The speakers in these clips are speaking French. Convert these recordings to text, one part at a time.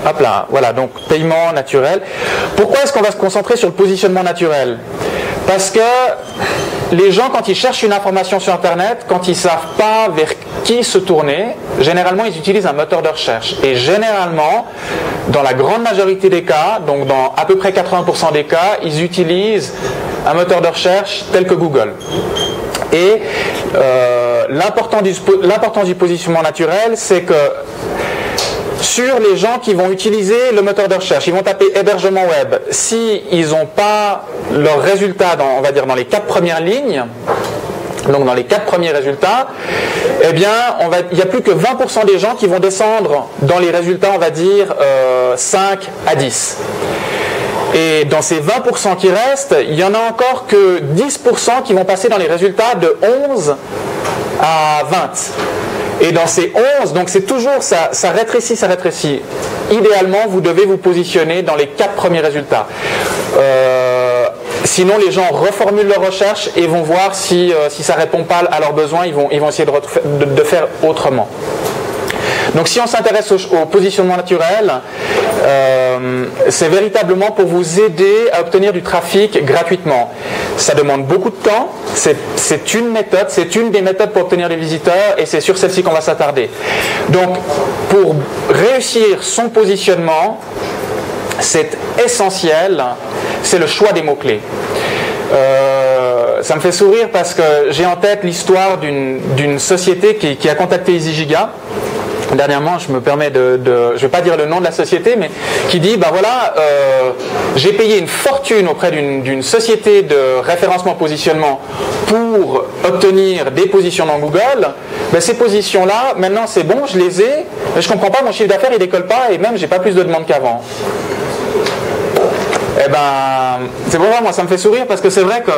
hop là, voilà, donc paiement naturel. Pourquoi est-ce qu'on va se concentrer sur le positionnement naturel? Parce que les gens, quand ils cherchent une information sur Internet, quand ils ne savent pas vers qui se tourner, généralement ils utilisent un moteur de recherche. Et généralement, dans la grande majorité des cas, donc dans à peu près 80% des cas, ils utilisent un moteur de recherche tel que Google. Et l'importance du positionnement naturel, c'est que sur les gens qui vont utiliser le moteur de recherche, ils vont taper hébergement web. S'ils n'ont pas leurs résultats, on va dire dans les 4 premières lignes, donc dans les 4 premiers résultats, eh bien, il n'y a plus que 20% des gens qui vont descendre dans les résultats, on va dire 5 à 10. Et dans ces 20% qui restent, il n'y en a encore que 10% qui vont passer dans les résultats de 11 à 20. Et dans ces 11, donc c'est toujours ça rétrécit, ça rétrécit. Idéalement, vous devez vous positionner dans les 4 premiers résultats. Sinon, les gens reformulent leur recherche et vont voir si ça ne répond pas à leurs besoins, ils vont essayer de faire autrement. Donc si on s'intéresse au positionnement naturel, c'est véritablement pour vous aider à obtenir du trafic gratuitement. Ça demande beaucoup de temps, c'est une méthode, c'est une des méthodes pour obtenir des visiteurs et c'est sur celle-ci qu'on va s'attarder. Donc pour réussir son positionnement, c'est essentiel, c'est le choix des mots-clés. Ça me fait sourire parce que j'ai en tête l'histoire d'une société qui a contacté EasyGiga. Dernièrement, je me permets je ne vais pas dire le nom de la société, mais qui dit, ben voilà, j'ai payé une fortune auprès d'une société de référencement positionnement pour obtenir des positions dans Google. Ben, ces positions-là, maintenant c'est bon, je les ai, mais je ne comprends pas, mon chiffre d'affaires il décolle pas et même j'ai pas plus de demandes qu'avant. Eh ben, c'est pour ça, moi ça me fait sourire parce que c'est vrai que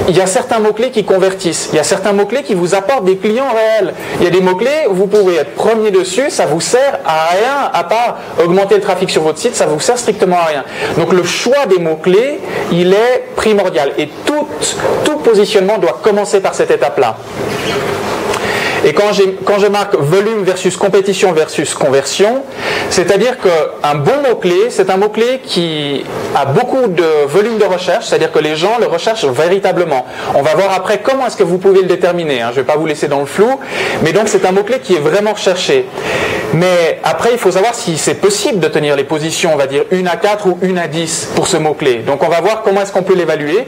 il y a certains mots-clés qui convertissent. Il y a certains mots-clés qui vous apportent des clients réels. Il y a des mots-clés où vous pouvez être premier dessus, ça vous sert à rien, à part augmenter le trafic sur votre site, ça vous sert strictement à rien. Donc le choix des mots-clés, il est primordial. Et tout positionnement doit commencer par cette étape-là. Et quand je marque volume versus compétition versus conversion, c'est-à-dire qu'un bon mot-clé, c'est un mot-clé qui a beaucoup de volume de recherche, c'est-à-dire que les gens le recherchent véritablement. On va voir après comment est-ce que vous pouvez le déterminer, hein. Je ne vais pas vous laisser dans le flou, mais donc c'est un mot-clé qui est vraiment recherché. Mais après, il faut savoir si c'est possible de tenir les positions, on va dire 1 à 4 ou 1 à 10 pour ce mot-clé. Donc on va voir comment est-ce qu'on peut l'évaluer.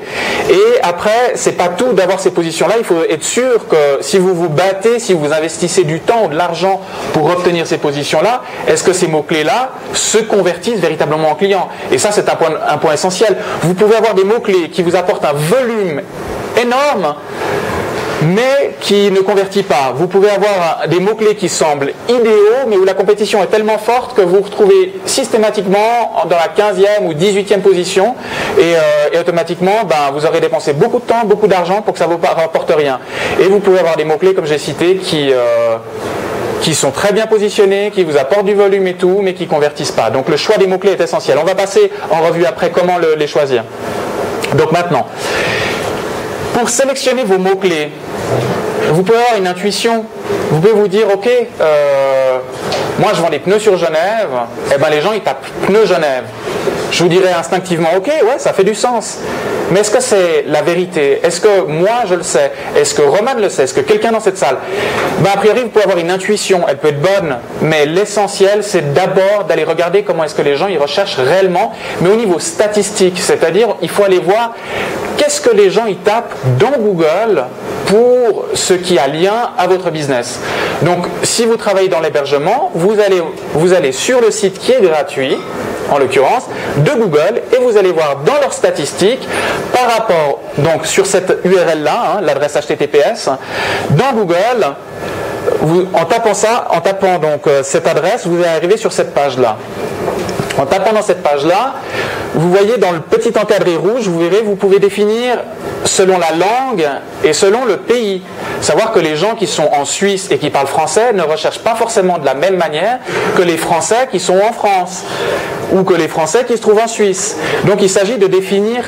Et après, c'est pas tout d'avoir ces positions-là, il faut être sûr que si vous vous battez, si vous investissez du temps ou de l'argent pour obtenir ces positions-là, est-ce que ces mots-clés-là se convertissent véritablement en clients? Et ça, c'est un point essentiel. Vous pouvez avoir des mots-clés qui vous apportent un volume énorme, mais qui ne convertit pas. Vous pouvez avoir des mots-clés qui semblent idéaux, mais où la compétition est tellement forte que vous vous retrouvez systématiquement dans la 15e ou 18e position et automatiquement, vous aurez dépensé beaucoup de temps, beaucoup d'argent pour que ça ne vous rapporte rien. Et vous pouvez avoir des mots-clés, comme j'ai cité, qui sont très bien positionnés, qui vous apportent du volume et tout, mais qui ne convertissent pas. Donc le choix des mots-clés est essentiel. On va passer en revue après comment les choisir. Donc maintenant, pour sélectionner vos mots-clés, vous pouvez avoir une intuition. Vous pouvez vous dire, ok, moi je vends des pneus sur Genève, et ben les gens ils tapent pneus Genève. Je vous dirais instinctivement, ok, ouais, ça fait du sens. Mais est-ce que c'est la vérité? Est-ce que moi je le sais? Est-ce que Roman le sait? Est-ce que quelqu'un dans cette salle? A priori, vous pouvez avoir une intuition, elle peut être bonne, mais l'essentiel, c'est d'abord d'aller regarder comment est-ce que les gens ils recherchent réellement, mais au niveau statistique, c'est-à-dire, il faut aller voir qu'est-ce que les gens ils tapent dans Google pour ce qui a lien à votre business. Donc, si vous travaillez dans l'hébergement, vous allez sur le site qui est gratuit, en l'occurrence, de Google, et vous allez voir dans leurs statistiques, par rapport, donc sur cette URL-là, l'adresse HTTPS, dans Google, en tapant donc cette adresse, vous allez arriver sur cette page-là. En tapant dans cette page-là, vous voyez dans le petit encadré rouge, vous verrez, vous pouvez définir selon la langue et selon le pays. Savoir que les gens qui sont en Suisse et qui parlent français ne recherchent pas forcément de la même manière que les Français qui sont en France ou que les Français qui se trouvent en Suisse. Donc il s'agit de définir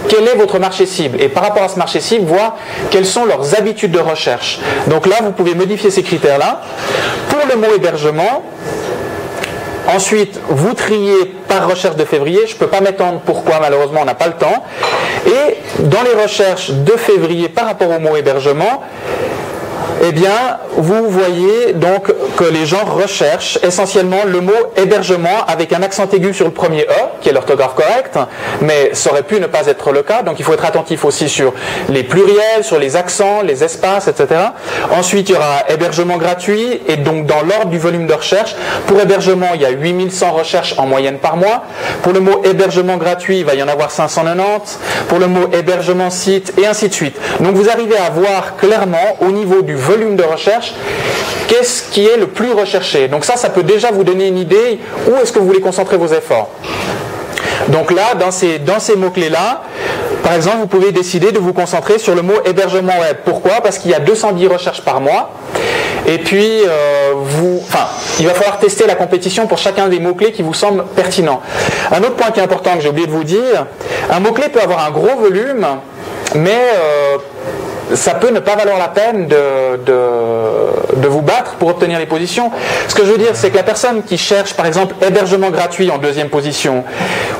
quel est votre marché cible et par rapport à ce marché cible, voir quelles sont leurs habitudes de recherche. Donc là, vous pouvez modifier ces critères-là. Pour le mot hébergement, Ensuite, vous triez par recherche de février. Je ne peux pas m'étendre pourquoi, malheureusement, on n'a pas le temps. Et dans les recherches de février par rapport au mot hébergement, eh bien, vous voyez donc que les gens recherchent essentiellement le mot hébergement avec un accent aigu sur le premier E, qui est l'orthographe correcte, mais ça aurait pu ne pas être le cas, donc il faut être attentif aussi sur les pluriels, sur les accents, les espaces, etc. Ensuite, il y aura hébergement gratuit, et donc dans l'ordre du volume de recherche, pour hébergement, il y a 8100 recherches en moyenne par mois. Pour le mot hébergement gratuit, il va y en avoir 590. Pour le mot hébergement site, et ainsi de suite. Donc vous arrivez à voir clairement, au niveau du volume de recherche, qu'est-ce qui est le plus recherché. Donc ça peut déjà vous donner une idée où est-ce que vous voulez concentrer vos efforts. Donc là, dans ces mots-clés-là, par exemple, vous pouvez décider de vous concentrer sur le mot hébergement web. Pourquoi ? Parce qu'il y a 210 recherches par mois. Et puis, il va falloir tester la compétition pour chacun des mots-clés qui vous semblent pertinents. Un autre point qui est important que j'ai oublié de vous dire, un mot-clé peut avoir un gros volume, mais ça peut ne pas valoir la peine de vous battre pour obtenir les positions. Ce que je veux dire, c'est que la personne qui cherche, par exemple, hébergement gratuit en 2e position,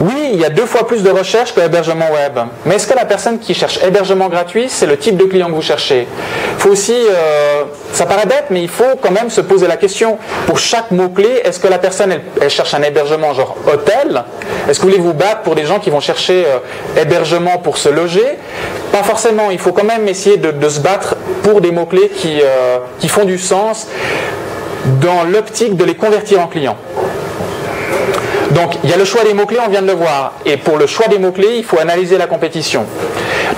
oui, il y a 2 fois plus de recherches que hébergement web. Mais est-ce que la personne qui cherche hébergement gratuit, c'est le type de client que vous cherchez ? Il faut aussi, ça paraît bête, mais il faut quand même se poser la question, pour chaque mot-clé, est-ce que la personne, elle cherche un hébergement genre hôtel ? Est-ce que vous voulez vous battre pour des gens qui vont chercher hébergement pour se loger ? Pas forcément, il faut quand même essayer de se battre pour des mots-clés qui font du sens dans l'optique de les convertir en clients. Donc, il y a le choix des mots-clés, on vient de le voir. Et pour le choix des mots-clés, il faut analyser la compétition.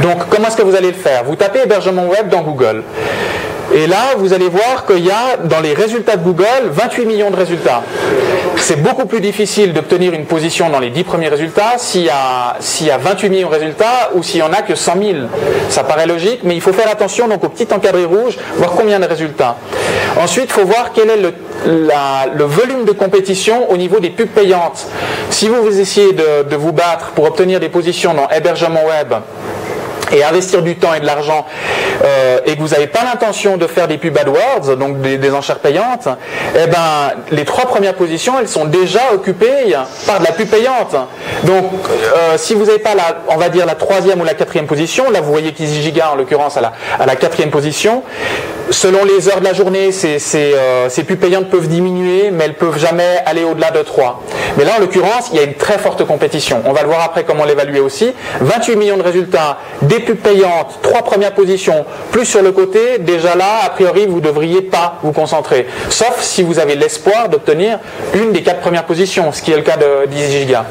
Donc, comment est-ce que vous allez le faire ? Vous tapez hébergement web dans Google. Et là, vous allez voir qu'il y a, dans les résultats de Google, 28 millions de résultats. C'est beaucoup plus difficile d'obtenir une position dans les 10 premiers résultats s'il y a 28 millions de résultats ou s'il n'y en a que 100 000. Ça paraît logique, mais il faut faire attention donc au petit encadré rouge, voir combien de résultats. Ensuite, il faut voir quel est le volume de compétition au niveau des pubs payantes. Si vous essayez de vous battre pour obtenir des positions dans hébergement web, et investir du temps et de l'argent, et que vous n'avez pas l'intention de faire des pubs AdWords, donc des enchères payantes, eh ben, les 3 premières positions, elles sont déjà occupées par de la pub payante. Donc, si vous n'avez pas on va dire la 3e ou la 4e position, là vous voyez qu'EasyGiga, en l'occurrence, à la 4e position, selon les heures de la journée, ces pubs payantes peuvent diminuer, mais elles peuvent jamais aller au-delà de 3. Mais là, en l'occurrence, il y a une très forte compétition. On va le voir après comment l'évaluer aussi. 28 millions de résultats, des pubs payantes, 3 premières positions, plus sur le côté, déjà là, a priori, vous ne devriez pas vous concentrer. Sauf si vous avez l'espoir d'obtenir une des 4 premières positions, ce qui est le cas d'EasyGiga.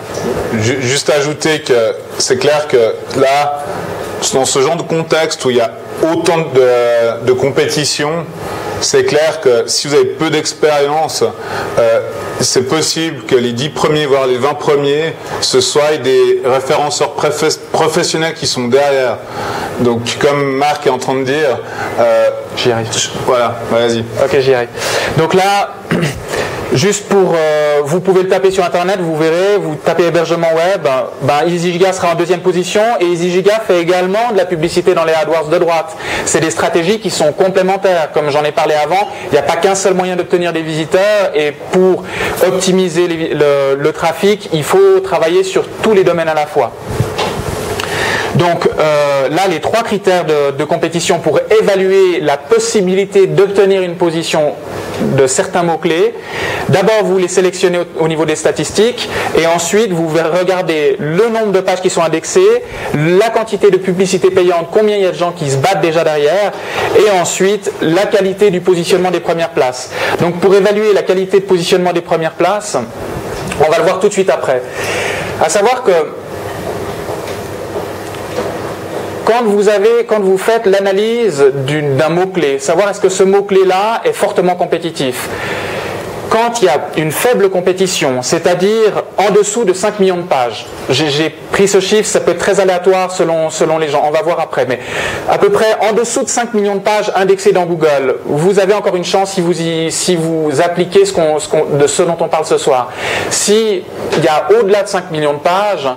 Juste ajouter que c'est clair que là, dans ce genre de contexte où il y a autant de compétition, c'est clair que si vous avez peu d'expérience, c'est possible que les 10 premiers, voire les 20 premiers, ce soient des référenceurs professionnels qui sont derrière. Donc, comme Marc est en train de dire... j'y arrive. Voilà, vas-y. Ok, j'y arrive. Donc là... Juste pour, vous pouvez le taper sur internet, vous verrez, vous tapez hébergement web, EasyGiga sera en 2e position et EasyGiga fait également de la publicité dans les AdWords de droite. C'est des stratégies qui sont complémentaires, comme j'en ai parlé avant, il n'y a pas qu'un seul moyen d'obtenir des visiteurs et pour optimiser le trafic, il faut travailler sur tous les domaines à la fois. Donc là, les 3 critères de compétition pour évaluer la possibilité d'obtenir une position de certains mots-clés. D'abord, vous les sélectionnez au niveau des statistiques et ensuite, vous regardez le nombre de pages qui sont indexées, la quantité de publicité payante, combien il y a de gens qui se battent déjà derrière et ensuite, la qualité du positionnement des premières places. Donc, pour évaluer la qualité de positionnement des premières places, on va le voir tout de suite après. À savoir que quand vous faites l'analyse d'un mot-clé, savoir est-ce que ce mot-clé-là est fortement compétitif. Quand il y a une faible compétition, c'est-à-dire en dessous de 5 millions de pages, j'ai pris ce chiffre, ça peut être très aléatoire selon les gens, on va voir après, mais à peu près en dessous de 5 millions de pages indexées dans Google, vous avez encore une chance si vous appliquez de ce dont on parle ce soir. S'il y a au-delà de 5 millions de pages,